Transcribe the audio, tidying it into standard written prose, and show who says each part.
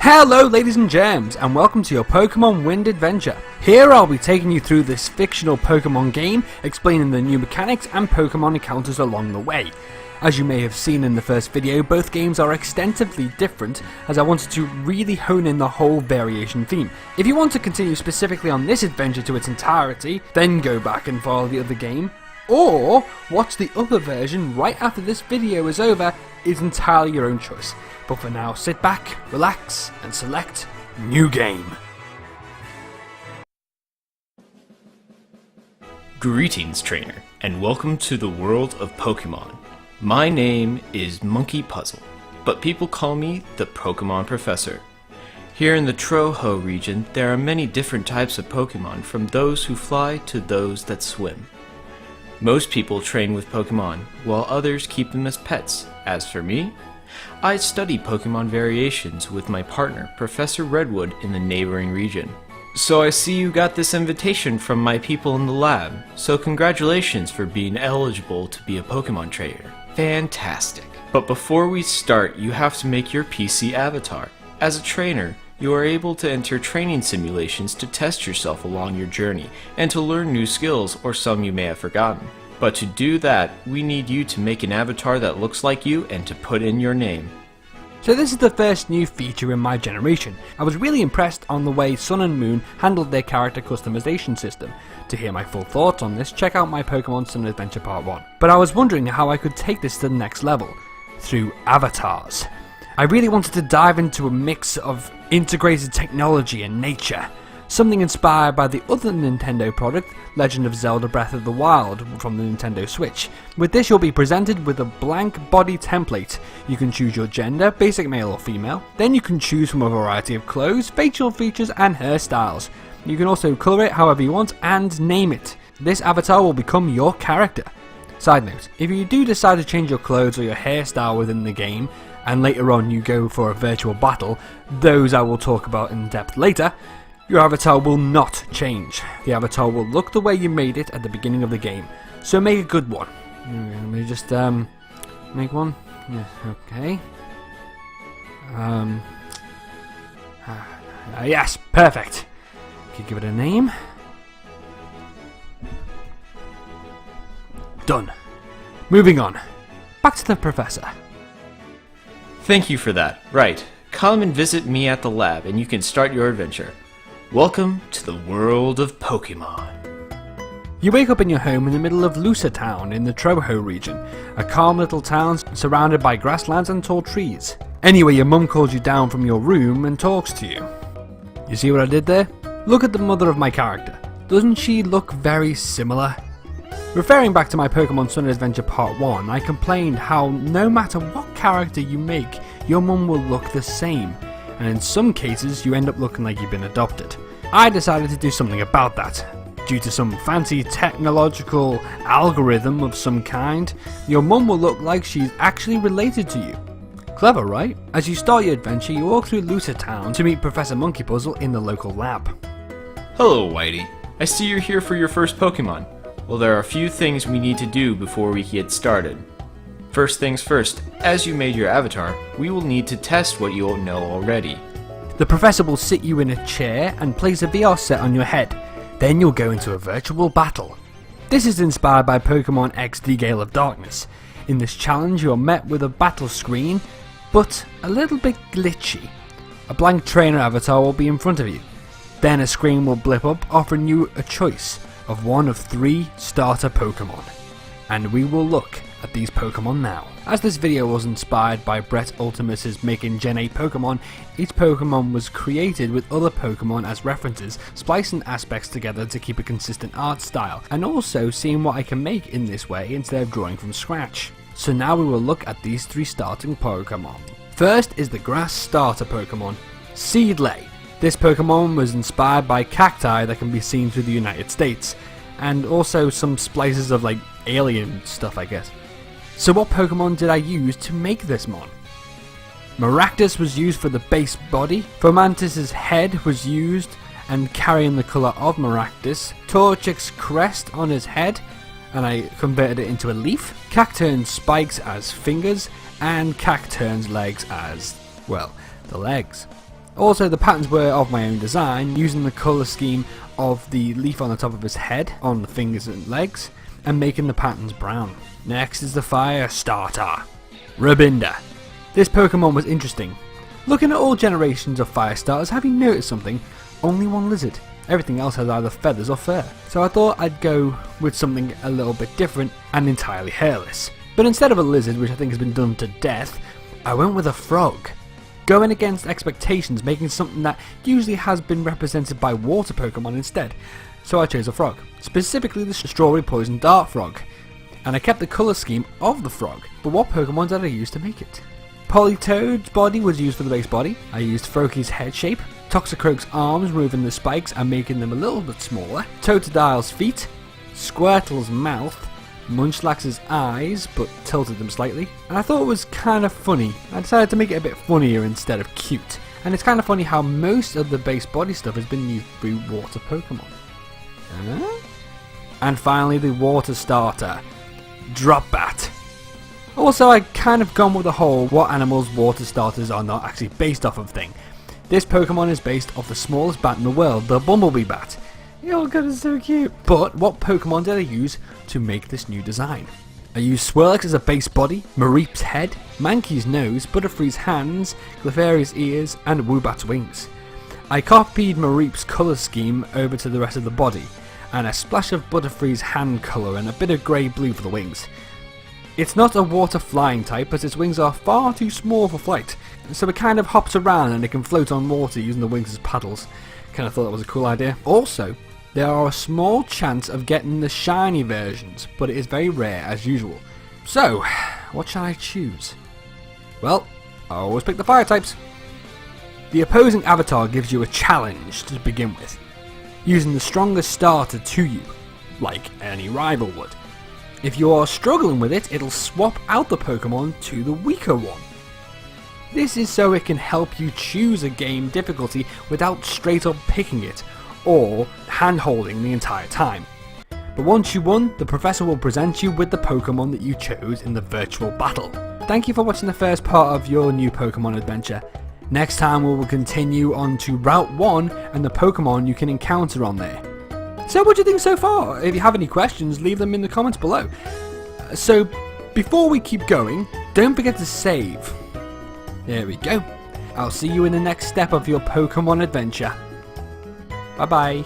Speaker 1: Hello ladies and germs, and welcome to your Pokemon Wind adventure. Here I'll be taking you through this fictional Pokemon game, explaining the new mechanics and Pokemon encounters along the way. As you may have seen in the first video, both games are extensively different, as I wanted to really hone in the whole variation theme. If you want to continue specifically on this adventure to its entirety, then go back and follow the other game, or watch the other version right after this video is over. Is entirely your own choice. But for now, sit back, relax, and select New Game.
Speaker 2: Greetings, trainer, and welcome to the world of Pokemon. My name is Monkeypuzzle, but people call me the Pokemon Professor. Here in the Troho region, there are many different types of Pokemon, from those who fly to those that swim. Most people train with Pokemon, while others keep them as pets. As for me, I study Pokemon variations with my partner, Professor Redwood, in the neighboring region. So I see you got this invitation from my people in the lab, so congratulations for being eligible to be a Pokemon trainer. Fantastic. But before we start, you have to make your PC avatar. As a trainer, you are able to enter training simulations to test yourself along your journey and to learn new skills or some you may have forgotten. But to do that, we need you to make an avatar that looks like you and to put in your name.
Speaker 1: So this is the first new feature in my generation. I was really impressed on the way Sun and Moon handled their character customization system. To hear my full thoughts on this, check out my Pokemon Sun Adventure Part 1. But I was wondering how I could take this to the next level, through avatars. I really wanted to dive into a mix of integrated technology and nature, something inspired by the other Nintendo product, Legend of Zelda Breath of the Wild from the Nintendo Switch. With this, you'll be presented with a blank body template. You can choose your gender, basic male or female, then you can choose from a variety of clothes, facial features and hairstyles. You can also colour it however you want and name it. This avatar will become your character. Side note, if you do decide to change your clothes or your hairstyle within the game, and later on you go for a virtual battle, those I will talk about in depth later, your avatar will not change. The avatar will look the way you made it at the beginning of the game, so make a good one. Let me just make one. Yeah, okay. Yes, perfect. Okay, give it a name. Done. Moving on. Back to the professor.
Speaker 2: Thank you for that. Right. Come and visit me at the lab and you can start your adventure. Welcome to the world of Pokemon.
Speaker 1: You wake up in your home in the middle of Lusa Town in the Troho region, a calm little town surrounded by grasslands and tall trees. Anyway, your mum calls you down from your room and talks to you. You see what I did there? Look at the mother of my character. Doesn't she look very similar? Referring back to my Pokemon Sun Adventure Part 1, I complained how no matter what character you make, your mum will look the same, and in some cases you end up looking like you've been adopted. I decided to do something about that. Due to some fancy technological algorithm of some kind, your mum will look like she's actually related to you. Clever, right? As you start your adventure, you walk through Lusa Town to meet Professor Monkeypuzzle in the local lab.
Speaker 2: Hello, Whitey. I see you're here for your first Pokemon. Well, there are a few things we need to do before we get started. First things first, as you made your avatar, we will need to test what you know already.
Speaker 1: The professor will sit you in a chair and place a VR set on your head. Then you'll go into a virtual battle. This is inspired by Pokemon XD Gale of Darkness. In this challenge, you are met with a battle screen, but a little bit glitchy. A blank trainer avatar will be in front of you. Then a screen will blip up offering you a choice of one of 3 starter Pokemon. And we will look at these Pokemon now. As this video was inspired by Brett Ultimus's Making Gen 8 Pokemon, each Pokemon was created with other Pokemon as references, splicing aspects together to keep a consistent art style, and also seeing what I can make in this way instead of drawing from scratch. So now we will look at these 3 starting Pokemon. First is the grass starter Pokemon, Seedlay. This Pokemon was inspired by cacti that can be seen through the United States, and also some splices of like alien stuff, I guess. So what Pokemon did I use to make this mon? Maractus was used for the base body, Fomantis's head was used and carrying the colour of Maractus, Torchic's crest on his head, and I converted it into a leaf, Cacturn's spikes as fingers, and Cacturn's legs as, well, the legs. Also, the patterns were of my own design, using the colour scheme of the leaf on the top of his head, on the fingers and legs, and making the patterns brown. Next is the fire starter, Rabinda. This Pokemon was interesting. Looking at all generations of fire starters, have you noticed something? Only one lizard. Everything else has either feathers or fur. So I thought I'd go with something a little bit different and entirely hairless. But instead of a lizard, which I think has been done to death, I went with a frog. Going against expectations, making something that usually has been represented by water Pokemon instead. So I chose a frog, specifically the strawberry poison dart frog. And I kept the colour scheme of the frog, but what Pokemon did I use to make it? Politoad's body was used for the base body. I used Froakie's head shape, Toxicroak's arms, removing the spikes and making them a little bit smaller, Totodile's feet, Squirtle's mouth, Munchlax's eyes, but tilted them slightly, and I thought it was kind of funny. I decided to make it a bit funnier instead of cute, and it's kind of funny how most of the base body stuff has been used through water Pokemon. And finally the water starter, Dropbat. Also, I kind of gone with the whole what animals water starters are not actually based off of thing. This Pokemon is based off the smallest bat in the world, the Bumblebee bat. Oh god, it's so cute. But what Pokemon did I use to make this new design? I used Swirlix as a base body, Mareep's head, Mankey's nose, Butterfree's hands, Clefairy's ears, and Woobat's wings. I copied Mareep's colour scheme over to the rest of the body, and a splash of Butterfree's hand colour and a bit of grey-blue for the wings. It's not a water flying type, as its wings are far too small for flight, so it kind of hops around and it can float on water using the wings as paddles. Kind of thought that was a cool idea. Also, there are a small chance of getting the shiny versions, but it is very rare as usual. So, what shall I choose? Well, I always pick the fire types. The opposing avatar gives you a challenge to begin with, using the strongest starter to you, like any rival would. If you are struggling with it, it'll swap out the Pokemon to the weaker one. This is so it can help you choose a game difficulty without straight up picking it, or hand-holding the entire time. But once you won, the professor will present you with the Pokemon that you chose in the virtual battle. Thank you for watching the first part of your new Pokemon adventure. Next time we will continue on to Route 1 and the Pokemon you can encounter on there. So what do you think so far? If you have any questions, leave them in the comments below. So before we keep going, don't forget to save. There we go. I'll see you in the next step of your Pokemon adventure. Bye bye.